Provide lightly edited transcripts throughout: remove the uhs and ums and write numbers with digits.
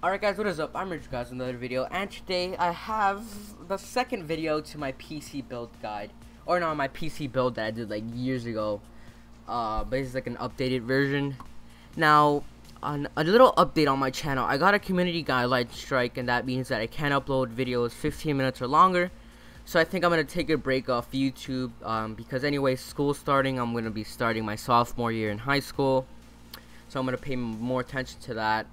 Alright guys, what is up? I'm Rich guys with another video, and today I have the second video to my PC build guide. Or no, my PC build that I did like years ago. But it's like an updated version. Now, on a little update on my channel, I got a community guideline strike, and that means that I can't upload videos 15 minutes or longer. So I think I'm gonna take a break off YouTube, because anyway, school's starting. I'm gonna be starting my sophomore year in high school. So I'm gonna pay more attention to that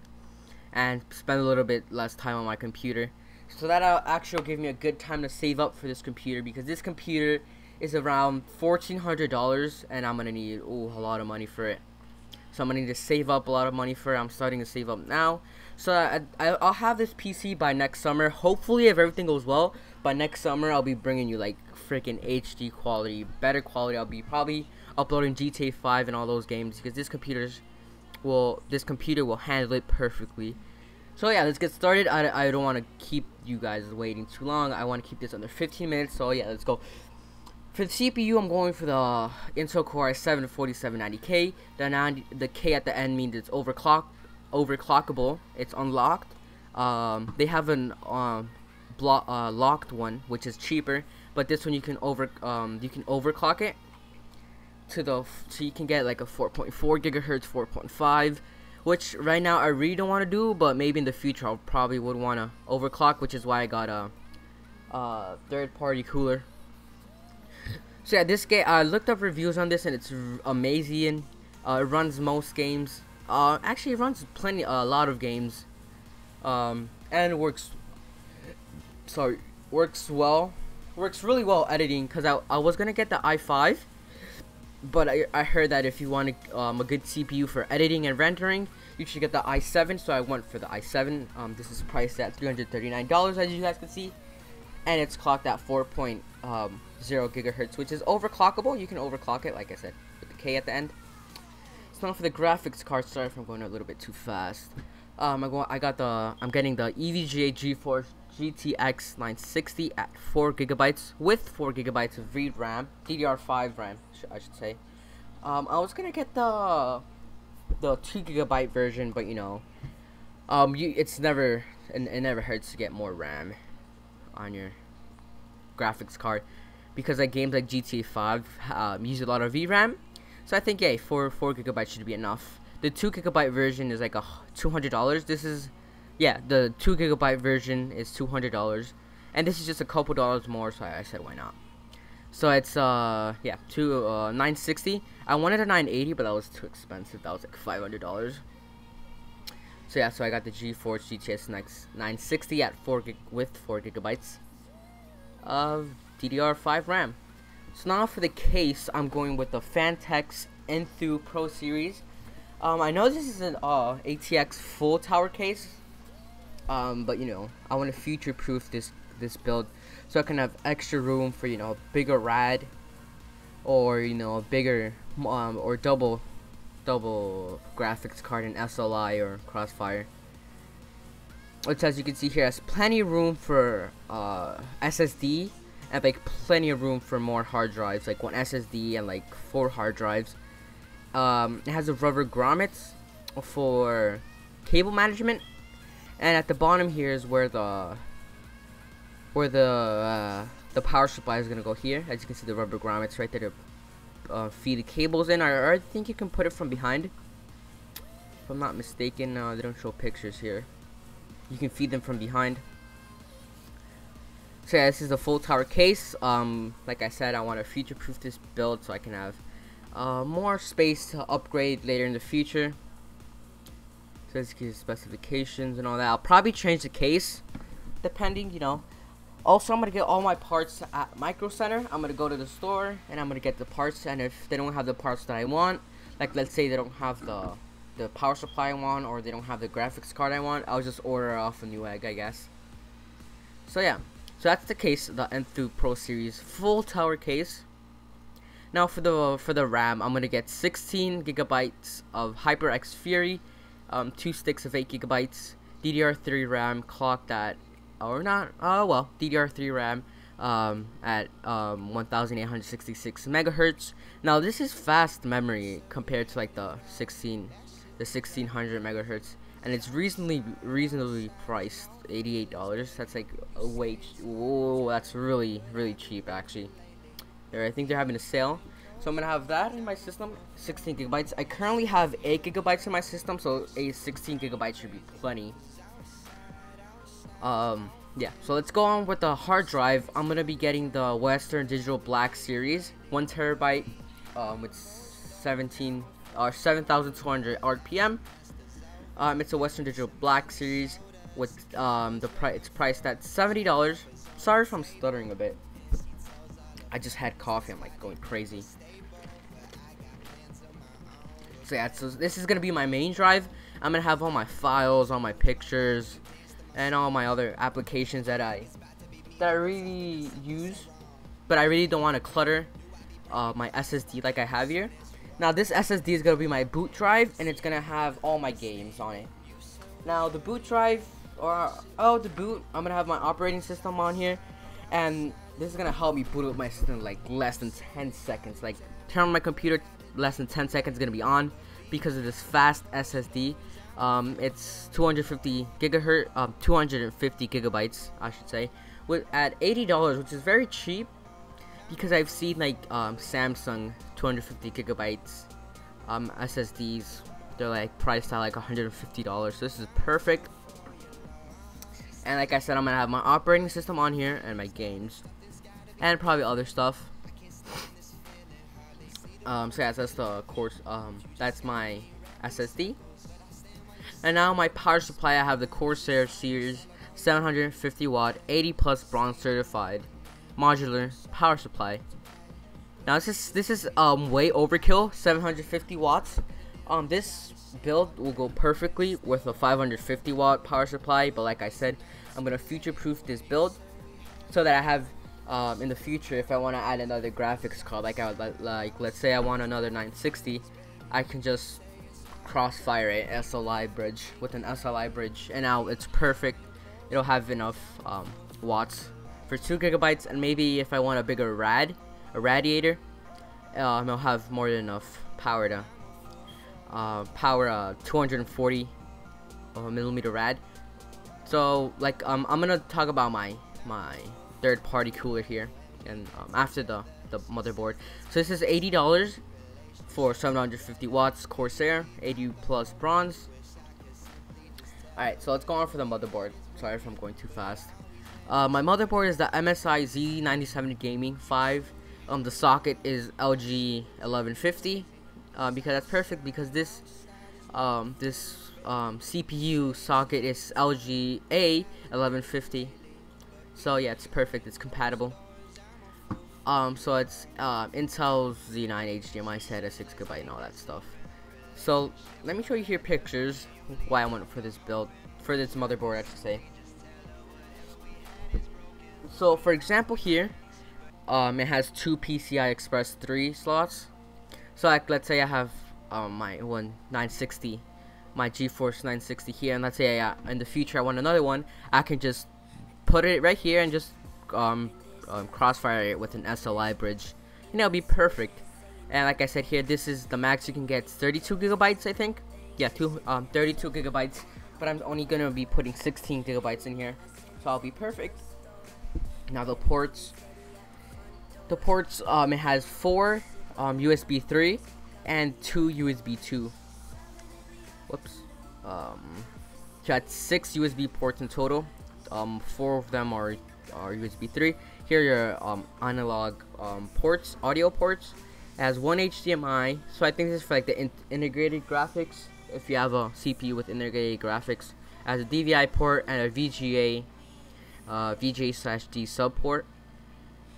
and spend a little bit less time on my computer, so that actually will give me a good time to save up for this computer, because this computer is around $1,400 and I'm gonna need a lot of money for it. So I'm gonna need to save up a lot of money for it. I'm starting to save up now, so I'll have this PC by next summer. Hopefully, if everything goes well, by next summer I'll be bringing you like freaking HD quality, better quality. I'll be probably uploading GTA 5 and all those games, because this computer will handle it perfectly. So yeah, let's get started. I don't want to keep you guys waiting too long. I want to keep this under 15 minutes. So yeah, let's go. For the CPU, I'm going for the Intel Core i7 4790K. The K at the end means it's overclockable. It's unlocked. They have an locked one, which is cheaper, but this one you can overclock it so you can get like a 4.4 gigahertz, 4.5, which right now I really don't want to do, but maybe in the future I probably would want to overclock, which is why I got a third-party cooler. So yeah, this game, I looked up reviews on this and it's amazing. It runs most games. Actually, it runs a lot of games, and it works really well editing. Cause I was gonna get the i5. But I heard that if you want a good CPU for editing and rendering, you should get the i7. So I went for the i7. This is priced at $339, as you guys can see, and it's clocked at 4.0 gigahertz, which is overclockable. You can overclock it, like I said, with the K at the end. So now for the graphics card. Sorry if I'm going a little bit too fast. I'm getting the EVGA Geforce GTX 960 at 4 gigabytes with 4 gigabytes of VRAM, DDR5 RAM, I should say. I was gonna get the 2 gigabyte version, but you know, it never hurts to get more RAM on your graphics card, because like games like GTA 5 use a lot of VRAM. So I think, yeah, 4 gigabytes should be enough. The 2 gigabyte version is like $200. The 2 gigabyte version is $200, and this is just a couple dollars more, so I said why not. So it's $960. I wanted a 980, but that was too expensive. That was like $500. So yeah, so I got the GeForce GTX 960 at 4 gigabytes of DDR5 RAM. So now for the case, I'm going with the phanteks Enthoo Pro series. I know this is an ATX full tower case, but you know, I want to future-proof this build, so I can have extra room for, you know, a bigger RAD, or you know, a bigger or double graphics card in SLI or Crossfire. Which, as you can see here, has plenty of room for SSD, and like plenty of room for more hard drives, like 1 SSD and like 4 hard drives. It has a rubber grommets for cable management, and at the bottom here is where the power supply is gonna go here. As you can see, the rubber grommets right there to feed the cables in, or I think you can put it from behind. If I'm not mistaken, they don't show pictures here. You can feed them from behind. So yeah, this is a full tower case. Like I said, I want to future-proof this build so I can have more space to upgrade later in the future. So let's get specifications and all that. I'll probably change the case depending, you know. Also, I'm gonna get all my parts at Micro Center. I'm gonna go to the store and I'm gonna get the parts, and if they don't have the parts that I want, like let's say they don't have the power supply I want, or they don't have the graphics card I want, I'll just order off a new egg, I guess. So yeah, so that's the case, the Enthoo Pro series full tower case. Now for the RAM, I'm gonna get 16 gigabytes of HyperX Fury, 2 sticks of 8 gigabytes, DDR3 RAM clocked at, DDR3 RAM at 1866 megahertz. Now this is fast memory compared to like the 1600 megahertz. and it's reasonably priced, $88. That's like whoa, that's really cheap actually. I think they're having a sale, so I'm gonna have that in my system. 16 gigabytes. I currently have 8 gigabytes in my system, so 16 gigabytes should be plenty. Yeah, so let's go on with the hard drive. I'm gonna be getting the Western Digital Black Series, 1 terabyte, with 7,200 RPM. It's a Western Digital Black Series with it's priced at $70. Sorry if I'm stuttering a bit. I just had coffee. I'm like going crazy. So yeah, so this is gonna be my main drive. I'm gonna have all my files, all my pictures, and all my other applications that I really use, but I really don't want to clutter my SSD like I have here. Now this SSD is gonna be my boot drive, and it's gonna have all my games on it. Now the boot drive, I'm gonna have my operating system on here, and this is gonna help me boot up my system like less than 10 seconds. Like turn on my computer, less than 10 seconds gonna be on because of this fast SSD. It's 250 gigabytes, I should say, at $80, which is very cheap because I've seen like Samsung 250 gigabytes SSDs. They're like priced at like $150. So this is perfect. And like I said, I'm gonna have my operating system on here and my games, and probably other stuff. So yeah, that's the course. That's my SSD. And now my power supply, I have the Corsair series 750 watt 80 plus bronze certified modular power supply. Now this is way overkill, 750 watts. This build will go perfectly with a 550 watt power supply, but like I said, I'm gonna future proof this build so that I have in the future, if I want to add another graphics card, like let's say I want another 960, I can just crossfire a SLI bridge with an SLI bridge, and now it's perfect. It'll have enough watts for 2 gigabytes, and maybe if I want a bigger radiator, it'll have more than enough power to power 240 millimeter rad. So like I'm gonna talk about my third-party cooler here, and after the motherboard. So this is $80 for 750 watts Corsair 80 plus bronze. Alright, so let's go on for the motherboard. Sorry if I'm going too fast. My motherboard is the MSI Z97 Gaming 5. The socket is LG 1150, because that's perfect, because this CPU socket is LG A 1150. So yeah, it's perfect. It's compatible. So it's Intel's Z9 HDMI SATA 6 GB and all that stuff. So let me show you here pictures why I went for this build, for this motherboard, I should say. So for example here, it has 2 PCI Express 3 slots. So like, let's say I have my 960, my Geforce 960 here, and let's say in the future I want another one, I can just put it right here and just crossfire it with an SLI bridge, and it'll be perfect. And like I said here, this is the max you can get, 32 gigabytes, I think. Yeah, 32 gigabytes, but I'm only gonna be putting 16 gigabytes in here, so I'll be perfect. Now the ports, it has 4 USB 3 and 2 USB 2. Whoops. So that's 6 USB ports in total. 4 of them are USB 3. Here are your analog ports, audio ports. It has 1 HDMI, so I think this is for like the integrated graphics. If you have a CPU with integrated graphics, it has a DVI port and a VGA/D sub port,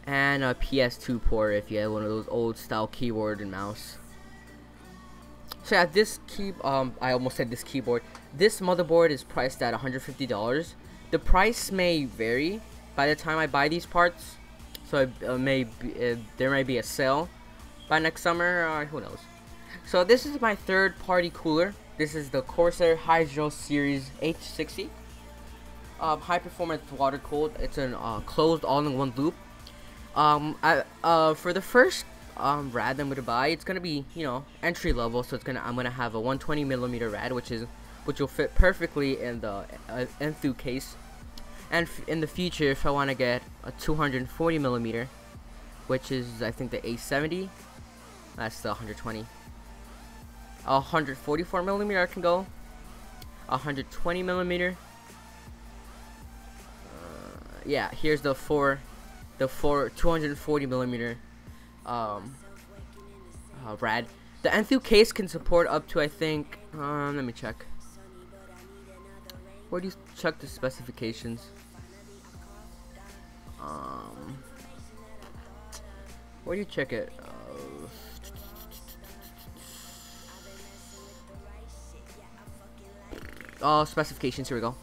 and a PS2 port if you have one of those old style keyboard and mouse. So yeah, this I almost said this keyboard. This motherboard is priced at $150. The price may vary by the time I buy these parts, so there may be a sale by next summer, or who knows. So this is my third-party cooler. This is the Corsair Hydro Series H60. High performance water cooled. It's a closed all-in-one loop. For the first rad I'm gonna buy, it's gonna be, you know, entry level. So I'm gonna have a 120 millimeter rad, which is which will fit perfectly in the Enthoo case. And in the future, if I want to get a 240 millimeter, which is I think the A70, that's the 120. 144 millimeter I can go. 120 millimeter. Yeah, here's the 240 millimeter rad. The Enthoo case can support up to, I think, let me check. Where do you check the specifications? Where do you check it? Specifications, here we go.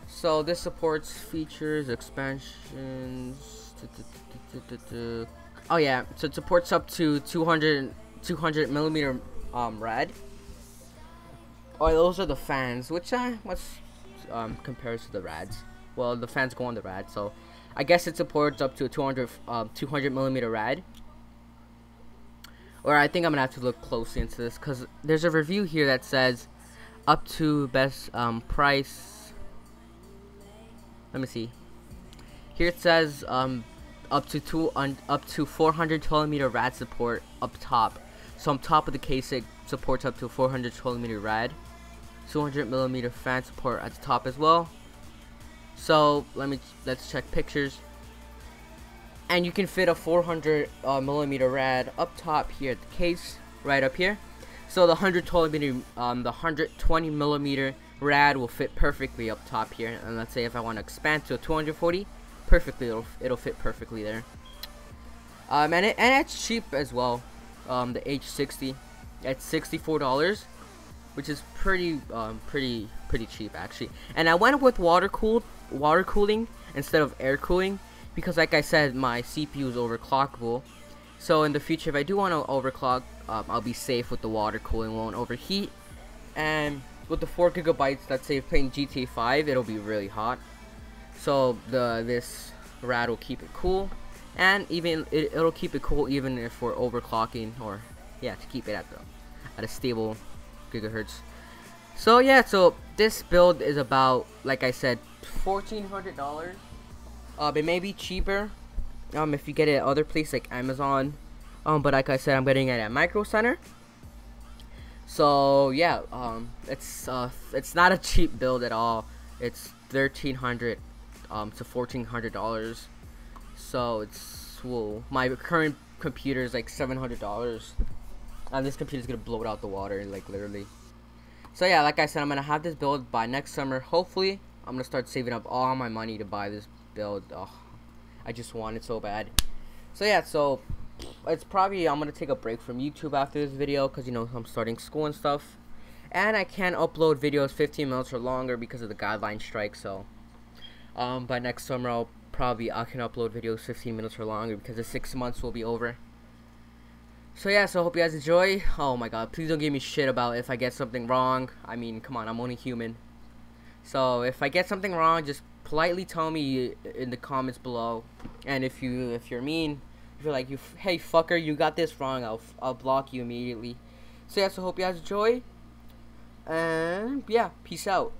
So this supports features, expansions. Oh yeah, so it supports up to 200 millimeter rad. Oh, those are the fans, which compares to the rads. Well, the fans go on the rad, so I guess it supports up to a 200 millimeter rad. Or I think I'm gonna have to look closely into this, because there's a review here that says up to best price. Let me see. Here it says up to 400 millimeter rad support up top. So on top of the case, it supports up to 400 millimeter rad. 200 millimeter fan support at the top as well. So let's check pictures. And you can fit a 400 millimeter rad up top here at the case, right up here. So the 120 millimeter rad will fit perfectly up top here. And let's say if I want to expand to a 240, perfectly it'll fit perfectly there. And it's cheap as well. The H60 at $64, which is pretty cheap actually. And I went with water cooling instead of air cooling, because like I said, my CPU is overclockable. So in the future, if I do want to overclock, I'll be safe with the water cooling, won't overheat. And with the 4 gigabytes, let's say playing GTA 5, it'll be really hot. So this rad will keep it cool, and even it'll keep it cool even if we're overclocking, or yeah, to keep it at a stable gigahertz. So yeah, so this build is about, like I said, $1,400. It may be cheaper if you get it at other places like Amazon, but like I said, I'm getting it at Micro Center. So yeah, it's not a cheap build at all. It's $1,300 to $1,400. So it's, well, my current computer is like $700, and this computer is gonna blow it out the water, like literally. So yeah, like I said, I'm gonna have this build by next summer. Hopefully, I'm gonna start saving up all my money to buy this build. Oh, I just want it so bad. So yeah, so it's probably, I'm gonna take a break from YouTube after this video, because you know I'm starting school and stuff, and I can't upload videos 15 minutes or longer because of the guideline strike. So by next summer I can upload videos 15 minutes or longer, because the 6 months will be over. So yeah, so I hope you guys enjoy. Oh my god, please don't give me shit about if I get something wrong. I mean, come on, I'm only human. So if I get something wrong, just politely tell me in the comments below. And if you're mean, if you're like, hey fucker, you got this wrong, I'll block you immediately. So yeah, so hope you guys enjoy. And yeah, peace out.